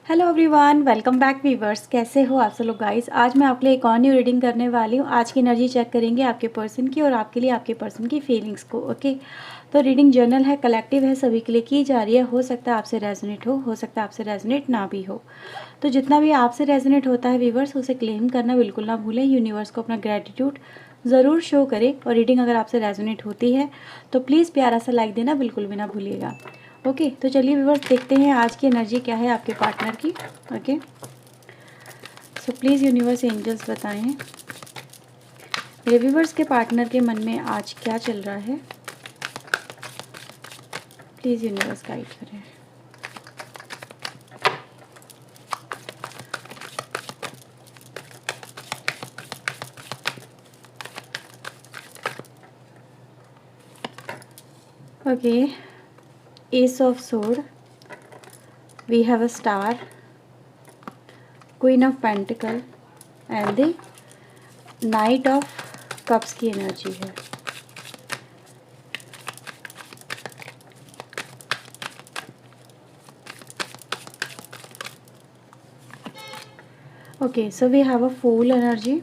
Hello everyone, welcome back viewers. कैसे हो आप सब लोग गाइस। आज मैं आपके लिए एक और न्यू रीडिंग करने वाली हूँ। आज की एनर्जी चेक करेंगे आपके पर्सन की और आपके लिए आपके पर्सन की फीलिंग्स को। ओके, तो रीडिंग जर्नल है, कलेक्टिव है, सभी के लिए की जा रही है। हो सकता है आपसे रेजोनेट हो सकता है आपसे रेजोनेट ना भी हो। तो जितना भी आपसे रेजोनेट होता है वीवर्स, उसे क्लेम करना बिल्कुल ना भूलें। यूनिवर्स को अपना ग्रेटिट्यूड ज़रूर शो करें। और रीडिंग अगर आपसे रेजोनेट होती है तो प्लीज़ प्यारा सा लाइक देना बिल्कुल भी ना भूलिएगा। ओके, तो चलिए व्यूअर्स देखते हैं आज की एनर्जी क्या है आपके पार्टनर की। Okay, so please universe angels बताएं मेरे व्यूअर्स के पार्टनर के मन में आज क्या चल रहा है। प्लीज़ यूनिवर्स गाइड करें। Okay, ace of sword, we have a star, queen of pentacle and the knight of cups की एनर्जी है। Okay, so we have a Fool energy,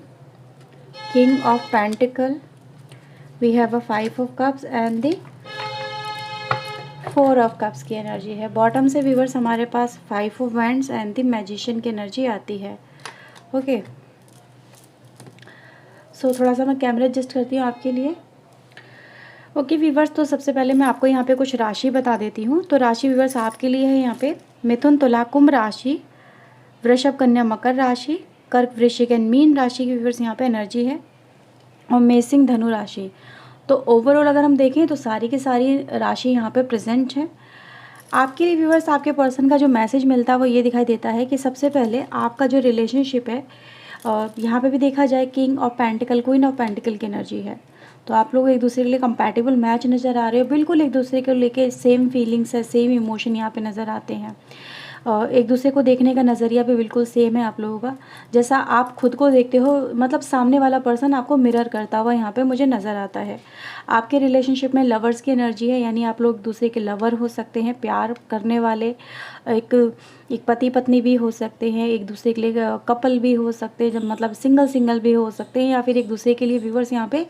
King of Pentacle, we have a Five of Cups and the Four of Cups की energy है। Bottom से viewers हमारे पास Five of Wands and the magician की energy आती है। Okay, सो थोड़ा सा मैं कैमरा एडजस्ट करती हूँ आपके लिए। ओके व्यूवर्स, तो सबसे पहले मैं आपको यहाँ पे कुछ राशि बता देती हूँ। तो राशि व्यूवर्स आपके लिए है यहाँ पे मिथुन तुला कुंभ राशि, वृषभ कन्या मकर राशि, कर्क वृश्चिक एंड मीन राशि की व्यूवर्स यहाँ पे एनर्जी है, और मेषिंग धनु राशि। तो ओवरऑल अगर हम देखें तो सारी की सारी राशि यहाँ पे प्रेजेंट है। आपके लिए व्यूवर्स आपके पर्सन का जो मैसेज मिलता है वो ये दिखाई देता है कि सबसे पहले आपका जो रिलेशनशिप है, यहाँ पे भी देखा जाए king of pentacle, queen of pentacle की एनर्जी है। तो आप लोग एक दूसरे के लिए कंपैटिबल मैच नज़र आ रहे हो, बिल्कुल एक दूसरे को लेके सेम फीलिंग्स है, सेम इमोशन यहाँ पे नज़र आते हैं। एक दूसरे को देखने का नज़रिया भी बिल्कुल सेम है आप लोगों का। जैसा आप खुद को देखते हो, मतलब सामने वाला पर्सन आपको मिरर करता हुआ यहाँ पे मुझे नज़र आता है। आपके रिलेशनशिप में लवर्स की एनर्जी है, यानी आप लोग दूसरे के लवर हो सकते हैं, प्यार करने वाले। एक पति पत्नी भी हो सकते हैं, एक दूसरे के लिए कपल भी हो सकते हैं, जब मतलब सिंगल भी हो सकते हैं, या फिर एक दूसरे के लिए व्यूवर्स यहाँ पे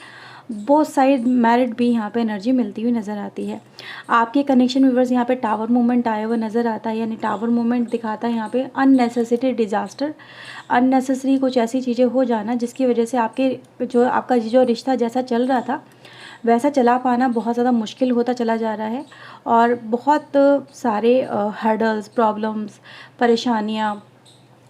बोथ साइड मैरिड भी यहाँ पे एनर्जी मिलती हुई नज़र आती है। आपके कनेक्शन व्यूवर्स यहाँ पे टावर मूवमेंट आया हुआ नज़र आता है, यानी टावर मूवमेंट दिखाता है यहाँ पे अननेसेसरी डिजास्टर, अननेसेसरी कुछ ऐसी चीज़ें हो जाना जिसकी वजह से आपका जो रिश्ता जैसा चल रहा था वैसा चला पाना बहुत ज़्यादा मुश्किल होता चला जा रहा है। और बहुत सारे हर्डल्स, प्रॉब्लम्स, परेशानियाँ,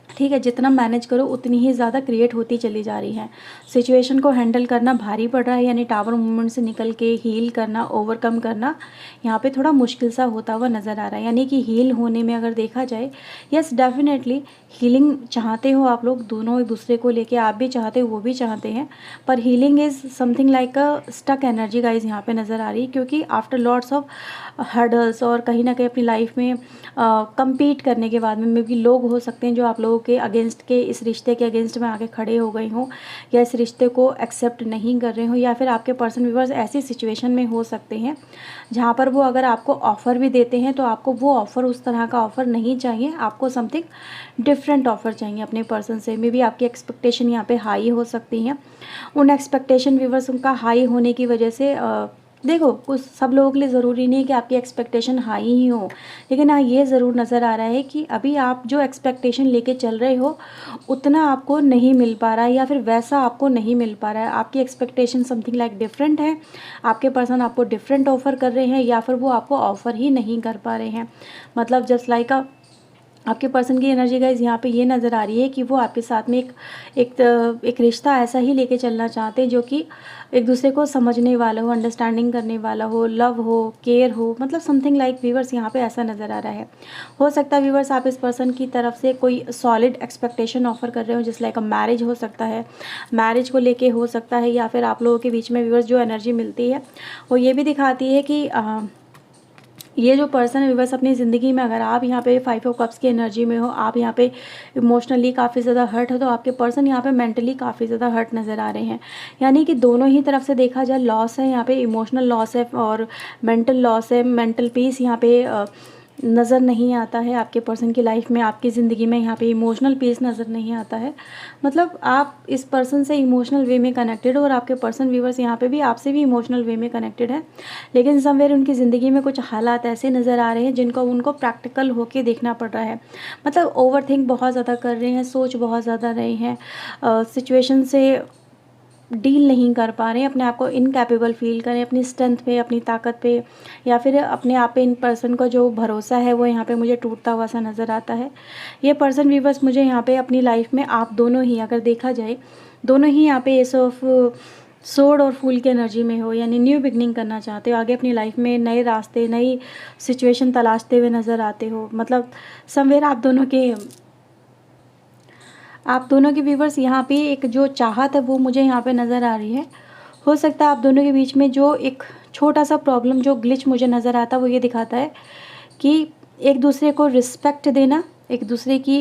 ठीक है, जितना मैनेज करो उतनी ही ज़्यादा क्रिएट होती चली जा रही हैं। सिचुएशन को हैंडल करना भारी पड़ रहा है, यानी टावर मूवमेंट से निकल के हील करना, ओवरकम करना यहाँ पे थोड़ा मुश्किल सा होता हुआ नज़र आ रहा है। यानी कि हील होने में अगर देखा जाए, यस डेफिनेटली हीलिंग चाहते हो आप लोग दोनों, एक दूसरे को लेके आप भी चाहते हो, वो भी चाहते हैं, पर healing is something like a stuck energy guys यहाँ पे नज़र आ रही है। क्योंकि आफ्टर लॉट्स ऑफ हर्डल्स और कहीं ना कहीं अपनी लाइफ में compete करने के बाद में मे भी लोग हो सकते हैं जो आप लोगों के अगेंस्ट के, इस रिश्ते के अगेंस्ट में आके खड़े हो गए हों, या इस रिश्ते को एक्सेप्ट नहीं कर रहे हो, या फिर आपके पर्सन व्यूअर्स ऐसी सिचुएशन में हो सकते हैं जहाँ पर वो अगर आपको ऑफ़र भी देते हैं तो आपको वो ऑफ़र, उस तरह का ऑफ़र नहीं चाहिए, आपको समथिंग डिफरेंट ऑफ़र चाहिए अपने पर्सन से। मे बी आपकी एक्सपेक्टेशन यहाँ पे हाई हो सकती हैं। उन एक्सपेक्टेशन व्यूअर्स उनका हाई होने की वजह से देखो, कुछ सब लोगों के लिए ज़रूरी नहीं है कि आपकी एक्सपेक्टेशन हाई ही हो, लेकिन हाँ ये ज़रूर नज़र आ रहा है कि अभी आप जो एक्सपेक्टेशन लेके चल रहे हो उतना आपको नहीं मिल पा रहा है, या फिर वैसा आपको नहीं मिल पा रहा है। आपकी एक्सपेक्टेशन समथिंग लाइक डिफरेंट है, आपके पर्सन आपको डिफरेंट ऑफ़र कर रहे हैं, या फिर वो आपको ऑफ़र ही नहीं कर पा रहे हैं। मतलब जस्ट लाइक आपके पर्सन की एनर्जी गाइज यहाँ पे ये नज़र आ रही है कि वो आपके साथ में एक रिश्ता ऐसा ही लेके चलना चाहते हैं जो कि एक दूसरे को समझने वाला हो, अंडरस्टैंडिंग करने वाला हो, लव हो, केयर हो, मतलब समथिंग लाइक व्यूवर्स यहाँ पे ऐसा नज़र आ रहा है। हो सकता है व्यूवर्स आप इस पर्सन की तरफ से कोई सॉलिड एक्सपेक्टेशन ऑफर कर रहे हो, जिस लाइक मैरिज हो सकता है, मैरिज को लेके हो सकता है, या फिर आप लोगों के बीच में व्यूवर्स जो एनर्जी मिलती है वो ये भी दिखाती है कि ये जो पर्सन है बस अपनी ज़िंदगी में, अगर आप यहाँ पे 5 ऑफ कप्स की एनर्जी में हो, आप यहाँ पे इमोशनली काफ़ी ज़्यादा हर्ट हो, तो आपके पर्सन यहाँ पे मेंटली काफ़ी ज़्यादा हर्ट नज़र आ रहे हैं। यानी कि दोनों ही तरफ से देखा जाए लॉस है, यहाँ पे इमोशनल लॉस है और मेंटल लॉस है। मेंटल पीस यहाँ पे नज़र नहीं आता है आपके पर्सन की लाइफ में, आपकी ज़िंदगी में यहाँ पे इमोशनल पीस नज़र नहीं आता है। मतलब आप इस पर्सन से इमोशनल वे में कनेक्टेड हो और आपके पर्सन व्यूवर्स यहाँ पे भी आपसे भी इमोशनल वे में कनेक्टेड है, लेकिन समवेयर उनकी ज़िंदगी में कुछ हालात ऐसे नज़र आ रहे हैं जिनको उनको प्रैक्टिकल होके देखना पड़ रहा है। मतलब ओवरथिंक बहुत ज़्यादा कर रहे हैं, सोच बहुत ज़्यादा रहे हैं, सिचुएशन से डील नहीं कर पा रहे हैं, अपने आप को इनकैपेबल फील करें, अपनी स्ट्रेंथ पे, अपनी ताकत पे, या फिर अपने आप पे इन पर्सन का जो भरोसा है वो यहाँ पे मुझे टूटता हुआ सा नज़र आता है। ये पर्सन व्यूवर्स मुझे यहाँ पे अपनी लाइफ में आप दोनों ही, अगर देखा जाए, दोनों ही यहाँ पे एस ऑफ सोड और फूल की एनर्जी में हो, यानी न्यू बिगनिंग करना चाहते हो, आगे अपनी लाइफ में नए रास्ते, नई सिचुएशन तलाशते हुए नज़र आते हो। मतलब समवेयर आप दोनों के व्यूवर्स यहाँ पे एक जो चाहत है वो मुझे यहाँ पे नज़र आ रही है। हो सकता है आप दोनों के बीच में जो एक छोटा सा प्रॉब्लम, जो ग्लिच मुझे नज़र आता है, वो ये दिखाता है कि एक दूसरे को रिस्पेक्ट देना, एक दूसरे की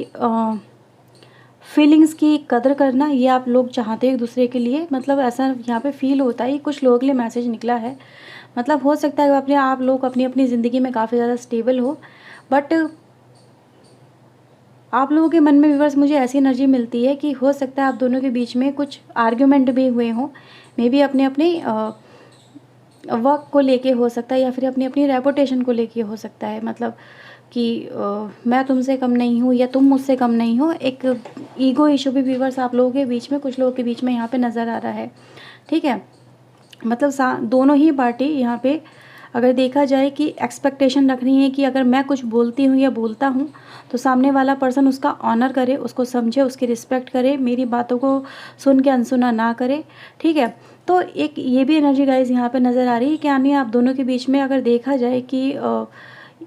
फीलिंग्स की कदर करना, ये आप लोग चाहते हो एक दूसरे के लिए। मतलब ऐसा यहाँ पे फील होता है, कुछ लोगों के लिए मैसेज निकला है। मतलब हो सकता है आप लोग अपनी अपनी ज़िंदगी में काफ़ी ज़्यादा स्टेबल हो, बट आप लोगों के मन में व्यूअर्स मुझे ऐसी एनर्जी मिलती है कि हो सकता है आप दोनों के बीच में कुछ आर्ग्यूमेंट भी हुए हों, मे बी अपने अपने वर्क को लेके हो सकता है, या फिर अपनी अपनी रेपुटेशन को लेके हो सकता है। मतलब कि मैं तुमसे कम नहीं हूँ या तुम मुझसे कम नहीं हो, एक ईगो इशू भी व्यूअर्स आप लोगों के बीच में, कुछ लोगों के बीच में यहाँ पे नज़र आ रहा है। ठीक है, मतलब दोनों ही पार्टी यहाँ पे अगर देखा जाए कि एक्सपेक्टेशन रख रही है कि अगर मैं कुछ बोलती हूँ या बोलता हूँ तो सामने वाला पर्सन उसका ऑनर करे, उसको समझे, उसकी रिस्पेक्ट करे, मेरी बातों को सुन के अनसुना ना करे। ठीक है, तो एक ये भी एनर्जी गाइज यहाँ पे नज़र आ रही है कि यानी आप दोनों के बीच में अगर देखा जाए कि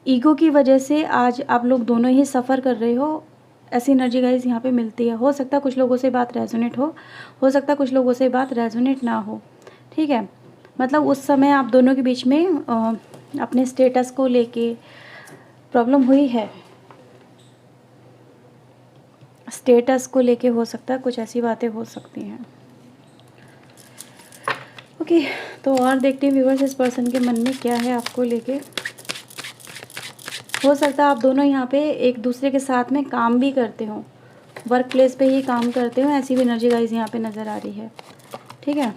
ईगो की वजह से आज आप लोग दोनों ही सफ़र कर रहे हो, ऐसी एनर्जी गाइज यहाँ पे मिलती है। हो सकता है कुछ लोगों से बात रेजोनेट हो सकता है कुछ लोगों से बात रेजोनेट ना हो। ठीक है, मतलब उस समय आप दोनों के बीच में अपने स्टेटस को लेके प्रॉब्लम हुई है, स्टेटस को लेके हो सकता है, कुछ ऐसी बातें हो सकती हैं। ओके, तो और देखते हैं व्यूअर्स इस पर्सन के मन में क्या है आपको लेके। हो सकता है आप दोनों यहाँ पे एक दूसरे के साथ में काम भी करते हो, वर्क प्लेस पे ही काम करते हो, ऐसी भी एनर्जी गाइज यहाँ पे नज़र आ रही है। ठीक है,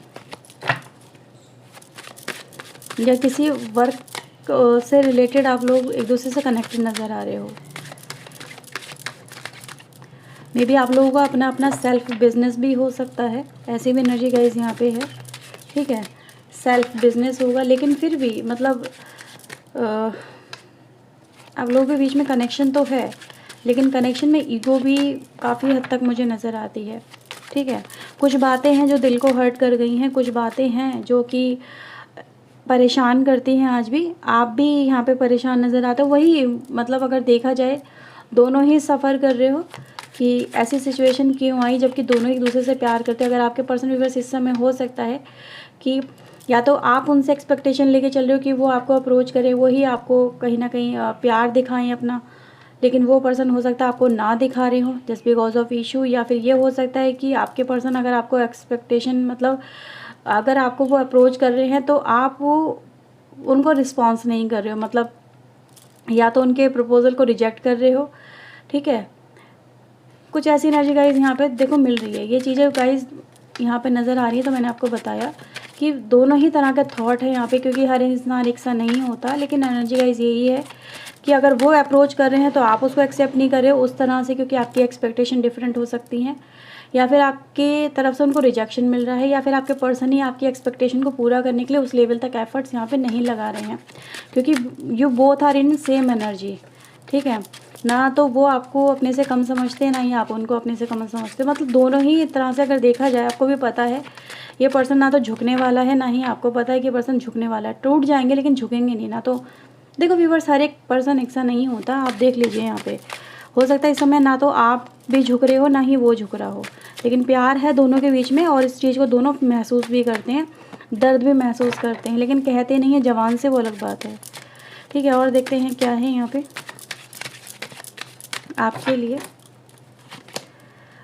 या किसी वर्क से रिलेटेड आप लोग एक दूसरे से कनेक्टेड नज़र आ रहे हो। मे बी आप लोगों का अपना अपना सेल्फ बिजनेस भी हो सकता है, ऐसी भी एनर्जी गाइज यहाँ पे है। ठीक है, सेल्फ बिजनेस होगा, लेकिन फिर भी मतलब आप लोगों के बीच में कनेक्शन तो है, लेकिन कनेक्शन में ईगो भी काफ़ी हद तक मुझे नज़र आती है। ठीक है, कुछ बातें हैं जो दिल को हर्ट कर गई हैं, कुछ बातें हैं जो कि परेशान करती हैं। आज भी आप भी यहाँ पे परेशान नज़र आते हो। वही मतलब अगर देखा जाए दोनों ही सफ़र कर रहे हो कि ऐसी सिचुएशन क्यों आई, जबकि दोनों एक दूसरे से प्यार करते हैं। अगर आपके पर्सन व्यूअर्स इस समय हो सकता है कि या तो आप उनसे एक्सपेक्टेशन लेके चल रहे हो कि वो आपको अप्रोच करें, वही आपको कहीं ना कहीं प्यार दिखाएं अपना, लेकिन वो पर्सन हो सकता है आपको ना दिखा रहे हो जस्ट बिकॉज ऑफ इशू। या फिर ये हो सकता है कि आपके पर्सन अगर आपको एक्सपेक्टेशन, मतलब अगर आपको वो अप्रोच कर रहे हैं तो आप वो उनको रिस्पॉन्स नहीं कर रहे हो, मतलब या तो उनके प्रपोजल को रिजेक्ट कर रहे हो। ठीक है, कुछ ऐसी एनर्जी गाइज यहाँ पे देखो मिल रही है। ये चीज़ें गाइज यहाँ पे नज़र आ रही है, तो मैंने आपको बताया कि दोनों ही तरह के थॉट है यहाँ पे, क्योंकि हर इंसान एक सा नहीं होता। लेकिन एनर्जी गाइज यही है कि अगर वो अप्रोच कर रहे हैं तो आप उसको एक्सेप्ट नहीं कर रहे हो उस तरह से, क्योंकि आपकी एक्सपेक्टेशन डिफरेंट हो सकती हैं, या फिर आपके तरफ से उनको रिजेक्शन मिल रहा है, या फिर आपके पर्सन ही आपकी एक्सपेक्टेशन को पूरा करने के लिए उस लेवल तक एफर्ट्स यहाँ पे नहीं लगा रहे हैं, क्योंकि you both are in same energy. ठीक है, ना तो वो आपको अपने से कम समझते हैं, ना ही आप उनको अपने से कम समझते। मतलब दोनों ही तरह से अगर देखा जाए, आपको भी पता है ये पर्सन ना तो झुकने वाला है, ना ही आपको पता है कि पर्सन झुकने वाला है। टूट जाएंगे लेकिन झुकेंगे नहीं। ना तो देखो व्यूअर्स, हर एक पर्सन एक सा नहीं होता, आप देख लीजिए यहाँ पे। हो सकता है इस समय ना तो आप भी झुक रहे हो, ना ही वो झुक रहा हो, लेकिन प्यार है दोनों के बीच में, और इस चीज़ को दोनों महसूस भी करते हैं, दर्द भी महसूस करते हैं, लेकिन कहते नहीं है जवान से, वो अलग बात है। ठीक है, और देखते हैं क्या है यहाँ पे आपके लिए।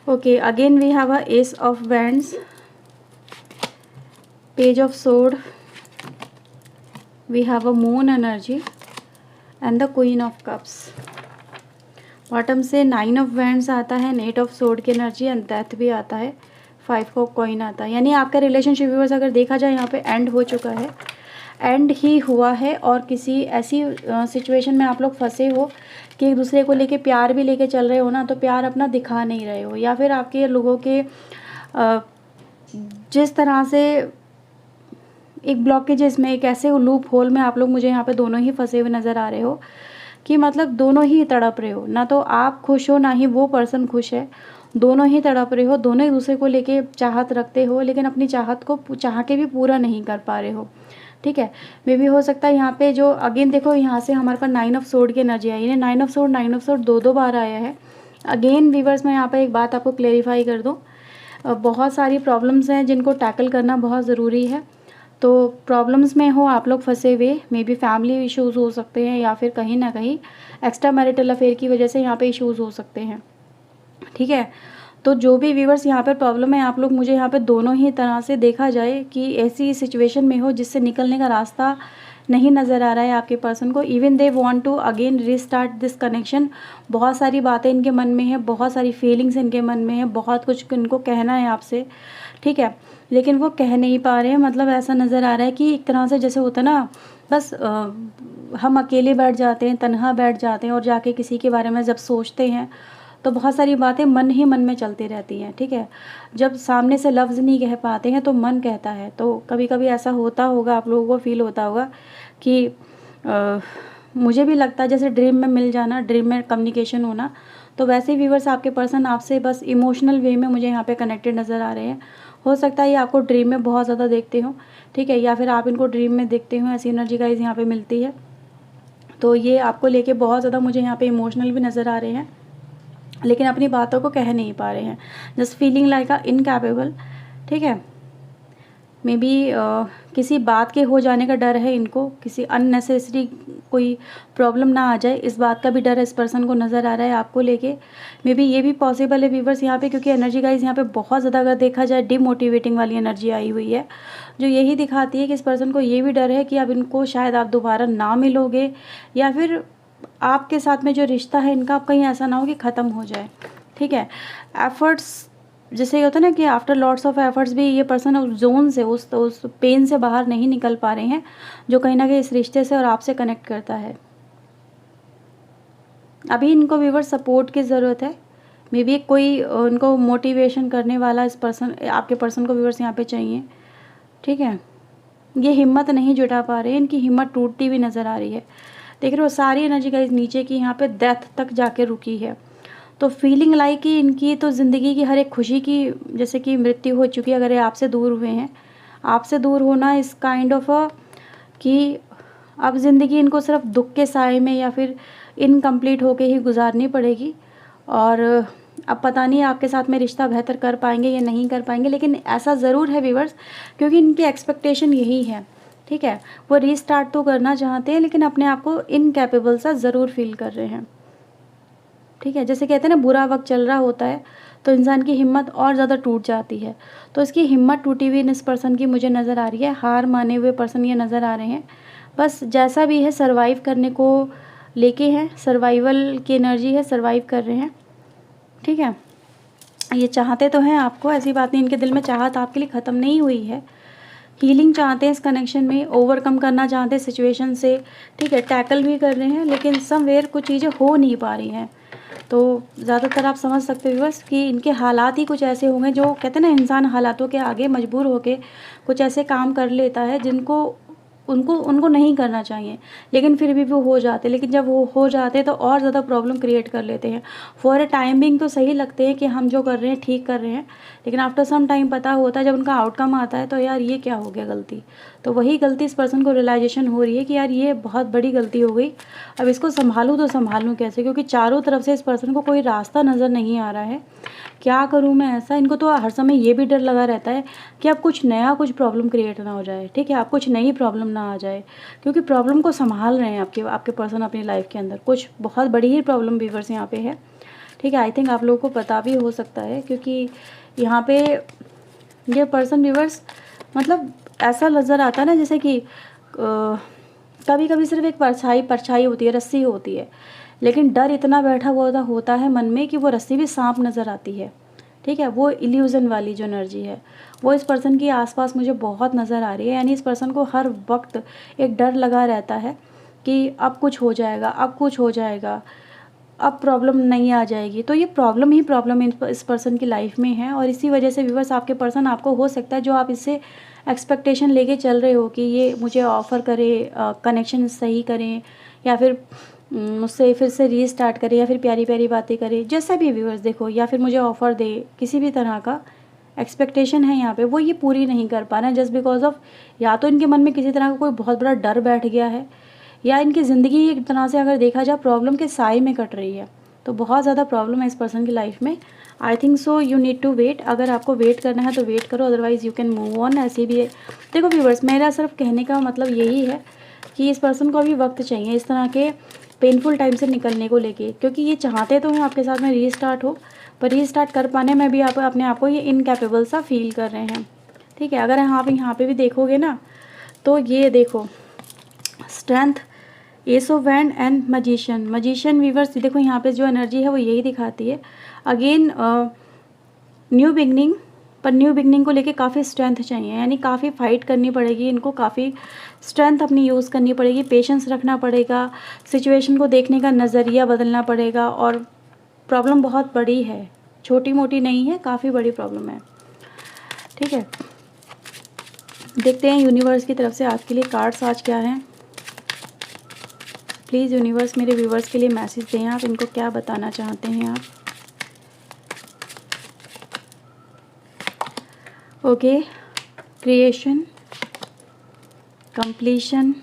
Okay, again we have a ace of wands, page of sword, we have a moon energy and the queen of cups. Bottom से 9 ऑफ वैंड्स आता है, 8 ऑफ सोर्ड की एनर्जी एंड डेथ भी आता है, 5 ऑफ कॉइन आता है। यानी आपका रिलेशनशिप व्यूअर्स अगर देखा जाए यहाँ पे एंड हो चुका है, एंड ही हुआ है। और किसी ऐसी सिचुएशन में आप लोग फंसे हो कि एक दूसरे को लेके प्यार भी लेके चल रहे हो ना, तो प्यार अपना दिखा नहीं रहे हो, या फिर आपके लोगों के जिस तरह से एक ब्लॉकेजेस में, एक ऐसे लूप होल में आप लोग मुझे यहाँ पे दोनों ही फंसे हुए नज़र आ रहे हो कि मतलब दोनों ही तड़प रहे हो, ना तो आप खुश हो ना ही वो पर्सन खुश है, दोनों ही तड़प रहे हो, दोनों एक दूसरे को लेके चाहत रखते हो, लेकिन अपनी चाहत को चाह के भी पूरा नहीं कर पा रहे हो। ठीक है, मे भी हो सकता है यहाँ पे जो अगेन देखो यहाँ से हमारे पास 9 ऑफ सोर्ड की एनर्जी आई है, 9 ऑफ सोर्ड दो बार आया है। अगेन वीवर्स मैं यहाँ पे एक बात आपको क्लेरिफाई कर दूँ, बहुत सारी प्रॉब्लम्स हैं जिनको टैकल करना बहुत ज़रूरी है। तो प्रॉब्लम्स में हो आप लोग फंसे हुए, मे बी फैमिली इश्यूज़ हो सकते हैं, या फिर कहीं ना कहीं एक्स्ट्रा मैरिटल अफेयर की वजह से यहाँ पे इश्यूज़ हो सकते हैं। ठीक है, तो जो भी व्यूवर्स यहाँ पर प्रॉब्लम है, आप लोग मुझे यहाँ पे दोनों ही तरह से देखा जाए कि ऐसी सिचुएशन में हो जिससे निकलने का रास्ता नहीं नज़र आ रहा है आपके पर्सन को। Even they want to again restart this connection. बहुत सारी बातें इनके मन में है, बहुत सारी फीलिंग्स इनके मन में है, बहुत कुछ इनको कहना है आपसे। ठीक है, लेकिन वो कह नहीं पा रहे हैं। मतलब ऐसा नज़र आ रहा है कि एक तरह से जैसे होता है ना, बस हम अकेले बैठ जाते हैं, तन्हा बैठ जाते हैं, और जाके किसी के बारे में जब सोचते हैं तो बहुत सारी बातें मन ही मन में चलती रहती हैं। ठीक है, जब सामने से लफ्ज़ नहीं कह पाते हैं तो मन कहता है। तो कभी कभी ऐसा होता होगा, आप लोगों को फील होता होगा कि मुझे भी लगता है जैसे ड्रीम में मिल जाना, ड्रीम में कम्युनिकेशन होना, तो वैसे ही व्यूवर्स आपके पर्सन आपसे बस इमोशनल वे में मुझे यहाँ पे कनेक्टेड नज़र आ रहे हैं। हो सकता है ये आपको ड्रीम में बहुत ज़्यादा देखते हो, ठीक है, या फिर आप इनको ड्रीम में देखते हो, ऐसी एनर्जी गाइस यहाँ पे मिलती है। तो ये आपको लेके बहुत ज़्यादा मुझे यहाँ पे इमोशनल भी नज़र आ रहे हैं, लेकिन अपनी बातों को कह नहीं पा रहे हैं, जस्ट फीलिंग लाइक अ इनकैपेबल। ठीक है, मे बी किसी बात के हो जाने का डर है इनको, किसी अननेसेसरी कोई प्रॉब्लम ना आ जाए, इस बात का भी डर इस पर्सन को नज़र आ रहा है आपको लेके। मे बी ये भी पॉसिबल है व्यूवर्स यहाँ पे, क्योंकि एनर्जी गाइस यहाँ पे बहुत ज़्यादा अगर देखा जाए डिमोटिवेटिंग वाली एनर्जी आई हुई है, जो यही दिखाती है कि इस पर्सन को ये भी डर है कि अब इनको शायद आप दोबारा ना मिलोगे, या फिर आपके साथ में जो रिश्ता है इनका कहीं ऐसा ना हो कि ख़त्म हो जाए। ठीक है, एफर्ट्स जैसे ये होता है ना कि आफ्टर लॉट्स ऑफ एफर्ट्स भी ये पर्सन उस जोन से, उस पेन से बाहर नहीं निकल पा रहे हैं, जो कहीं ना कहीं इस रिश्ते से और आपसे कनेक्ट करता है। अभी इनको व्यूअर्स सपोर्ट की ज़रूरत है, मे बी कोई उनको मोटिवेशन करने वाला इस पर्सन, आपके पर्सन को व्यूअर्स यहाँ पे चाहिए। ठीक है, ये हिम्मत नहीं जुटा पा रहे हैं, इनकी हिम्मत टूटती हुई नज़र आ रही है। देख रहे हो सारी एनर्जी गाइस नीचे की यहाँ पे डेथ तक जाके रुकी है। तो फीलिंग लाइक कि इनकी तो ज़िंदगी की हर एक खुशी की जैसे कि मृत्यु हो चुकी है। अगर ये आपसे दूर हुए हैं, आपसे दूर होना इस काइंड ऑफ कि अब ज़िंदगी इनको सिर्फ दुख के साए में या फिर इनकम्प्लीट होके ही गुजारनी पड़ेगी। और अब पता नहीं आपके साथ में रिश्ता बेहतर कर पाएंगे या नहीं कर पाएंगे, लेकिन ऐसा ज़रूर है व्यूअर्स, क्योंकि इनकी एक्सपेक्टेशन यही है। ठीक है, वो रीस्टार्ट तो करना चाहते हैं, लेकिन अपने आप को इनकैपेबल सा ज़रूर फील कर रहे हैं। ठीक है, जैसे कहते हैं ना बुरा वक्त चल रहा होता है तो इंसान की हिम्मत और ज़्यादा टूट जाती है। तो इसकी हिम्मत टूटी हुई इस पर्सन की मुझे नज़र आ रही है, हार माने हुए पर्सन ये नज़र आ रहे हैं। बस जैसा भी है सर्वाइव करने को लेके हैं, सर्वाइवल की एनर्जी है, सर्वाइव कर रहे हैं। ठीक है, ये चाहते तो हैं आपको, ऐसी बात नहीं, इनके दिल में चाहत आपके लिए ख़त्म नहीं हुई है। हीलिंग चाहते हैं इस कनेक्शन में, ओवरकम करना चाहते हैं सिचुएशन से। ठीक है, टैकल भी कर रहे हैं, लेकिन समवेयर कुछ चीज़ें हो नहीं पा रही हैं। तो ज़्यादातर आप समझ सकते हो बस कि इनके हालात ही कुछ ऐसे होंगे, जो कहते हैं ना इंसान हालातों के आगे मजबूर होके कुछ ऐसे काम कर लेता है जिनको उनको नहीं करना चाहिए, लेकिन फिर भी वो हो जाते हैं। लेकिन जब वो हो जाते हैं तो और ज़्यादा प्रॉब्लम क्रिएट कर लेते हैं। फॉर अ टाइमिंग तो सही लगते हैं कि हम जो कर रहे हैं ठीक कर रहे हैं, लेकिन आफ्टर सम टाइम पता होता है जब उनका आउटकम आता है तो यार ये क्या हो गया गलती। तो वही गलती इस पर्सन को रियलाइजेशन हो रही है कि यार ये बहुत बड़ी गलती हो गई, अब इसको संभालूँ तो संभालूँ कैसे, क्योंकि चारों तरफ से इस पर्सन को कोई रास्ता नज़र नहीं आ रहा है। क्या करूँ मैं ऐसा, इनको तो हर समय ये भी डर लगा रहता है कि अब कुछ नया कुछ प्रॉब्लम क्रिएट ना हो जाए। ठीक है, आप कुछ नई प्रॉब्लम ना आ जाए, क्योंकि प्रॉब्लम को संभाल रहे हैं आपके पर्सन अपनी लाइफ के अंदर। कुछ बहुत बड़ी ही प्रॉब्लम व्यूअर्स यहाँ पे है। ठीक है, आई थिंक आप लोगों को पता भी हो सकता है, क्योंकि यहाँ पे ये पर्सन व्यूअर्स मतलब ऐसा नज़र आता है ना जैसे कि कभी कभी सिर्फ एक परछाई परछाई होती है, रस्सी होती है, लेकिन डर इतना बैठा हुआ होता है मन में कि वो रस्सी भी सांप नज़र आती है। ठीक है, वो इल्यूज़न वाली जो एनर्जी है वो इस पर्सन के आसपास मुझे बहुत नज़र आ रही है। यानी इस पर्सन को हर वक्त एक डर लगा रहता है कि अब कुछ हो जाएगा, अब कुछ हो जाएगा, अब प्रॉब्लम नहीं आ जाएगी। तो ये प्रॉब्लम ही प्रॉब्लम इस पर्सन की लाइफ में है, और इसी वजह से व्यूअर्स आपके पर्सन आपको हो सकता है जो आप इससे एक्सपेक्टेशन लेके चल रहे हो कि ये मुझे ऑफ़र करे, कनेक्शन सही करें, या फिर मुझसे फिर से रीस्टार्ट करे, या फिर प्यारी प्यारी बातें करे, जैसा भी व्यूअर्स देखो, या फिर मुझे ऑफ़र दे, किसी भी तरह का एक्सपेक्टेशन है यहाँ पे, वो ये पूरी नहीं कर पा रहे हैं जस्ट बिकॉज ऑफ या तो इनके मन में किसी तरह का कोई बहुत बड़ा डर बैठ गया है, या इनकी ज़िंदगी एक तरह से अगर देखा जाए प्रॉब्लम के साए में कट रही है। तो बहुत ज़्यादा प्रॉब्लम है इस पर्सन की लाइफ में। I think so you need to wait. अगर आपको वेट करना है तो वेट करो, otherwise you can move on. ऐसे भी है, देखो व्यूअर्स, मेरा सिर्फ कहने का मतलब यही है कि इस पर्सन को अभी वक्त चाहिए इस तरह के पेनफुल टाइम से निकलने को लेके, क्योंकि ये चाहते तो हैं आपके साथ में रीस्टार्ट हो, पर रीस्टार्ट कर पाने में भी आप अपने आप को ये इनकैपेबल सा फील कर रहे हैं। ठीक है, अगर आप यहाँ पे भी देखोगे ना, तो ये देखो strength, S of wand and magician. Magician viewers देखो यहाँ पे जो एनर्जी है वो यही दिखाती है। अगेन न्यू बिगनिंग, पर न्यू बिगनिंग को लेके काफ़ी स्ट्रेंथ चाहिए, यानी काफ़ी फाइट करनी पड़ेगी इनको, काफ़ी स्ट्रेंथ अपनी यूज़ करनी पड़ेगी, पेशेंस रखना पड़ेगा, सिचुएशन को देखने का नज़रिया बदलना पड़ेगा। और प्रॉब्लम बहुत बड़ी है, छोटी मोटी नहीं है, काफ़ी बड़ी प्रॉब्लम है। ठीक है, देखते हैं यूनिवर्स की तरफ से आपके लिए कार्ड्स आज क्या हैं। प्लीज़ यूनिवर्स मेरे व्यूवर्स के लिए मैसेज दें, आप इनको क्या बताना चाहते हैं आप। Okay, creation, completion,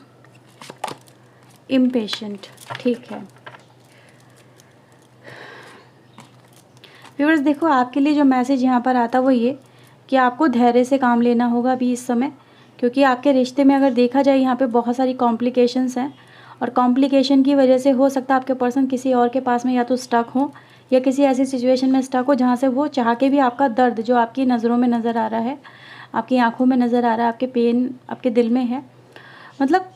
impatient. ठीक है व्यूअर्स, देखो आपके लिए जो मैसेज यहाँ पर आता वो ये कि आपको धैर्य से काम लेना होगा अभी इस समय, क्योंकि आपके रिश्ते में अगर देखा जाए यहाँ पे बहुत सारी कॉम्प्लिकेशंस हैं, और कॉम्प्लिकेशन की वजह से हो सकता है आपके पर्सन किसी और के पास में या तो स्टक हो, या किसी ऐसी सिचुएशन में स्टक हो जहाँ से वो चाह के भी आपका दर्द जो आपकी नज़रों में नज़र आ रहा है, आपकी आंखों में नज़र आ रहा है, आपके पेन आपके दिल में है। मतलब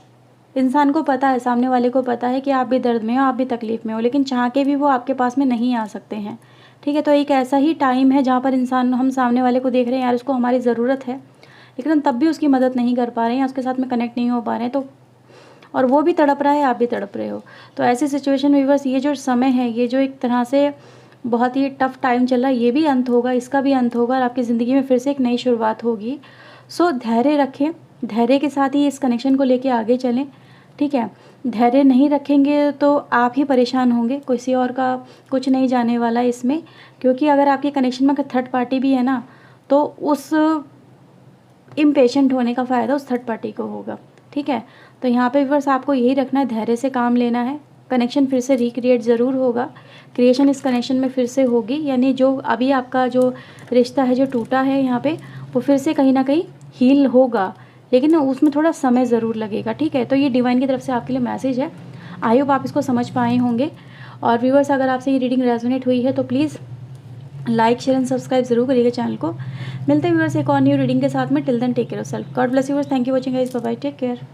इंसान को पता है, सामने वाले को पता है कि आप भी दर्द में हो, आप भी तकलीफ़ में हो, लेकिन चाह के भी वो आपके पास में नहीं आ सकते हैं। ठीक है, तो एक ऐसा ही टाइम है जहाँ पर इंसान, हम सामने वाले को देख रहे हैं यार उसको हमारी ज़रूरत है, लेकिन हम तब भी उसकी मदद नहीं कर पा रहे हैं, उसके साथ में कनेक्ट नहीं हो पा रहे हैं, तो और वो भी तड़प रहा है, आप भी तड़प रहे हो। तो ऐसी सिचुएशन में बस ये जो समय है, ये जो एक तरह से बहुत ही टफ टाइम चल रहा है, ये भी अंत होगा, इसका भी अंत होगा, और आपकी ज़िंदगी में फिर से एक नई शुरुआत होगी। सो धैर्य रखें, धैर्य के साथ ही इस कनेक्शन को लेके आगे चलें। ठीक है, धैर्य नहीं रखेंगे तो आप ही परेशान होंगे, किसी और का कुछ नहीं जाने वाला है इसमें, क्योंकि अगर आपके कनेक्शन में थर्ड पार्टी भी है ना, तो उस इम्पेशेंट होने का फ़ायदा उस थर्ड पार्टी को होगा। ठीक है, तो यहाँ पे बस आपको यही रखना है, धैर्य से काम लेना है। कनेक्शन फिर से रिक्रिएट ज़रूर होगा, क्रिएशन इस कनेक्शन में फिर से होगी, यानी जो अभी आपका जो रिश्ता है जो टूटा है यहाँ पे, वो फिर से कहीं ना कहीं हील होगा, लेकिन उसमें थोड़ा समय ज़रूर लगेगा। ठीक है, तो ये डिवाइन की तरफ से आपके लिए मैसेज है। आई होप आप इसको समझ पाए होंगे। और व्यूअर्स, अगर आपसे ये रीडिंग रेजोनेट हुई है तो please like share and subscribe जरूर करिएगा चैनल को। मिलते हैं व्यूअर्स एक और न्यू रीडिंग के साथ में। Till then take care of self, God bless you, thank you watching guys, bye bye, take care.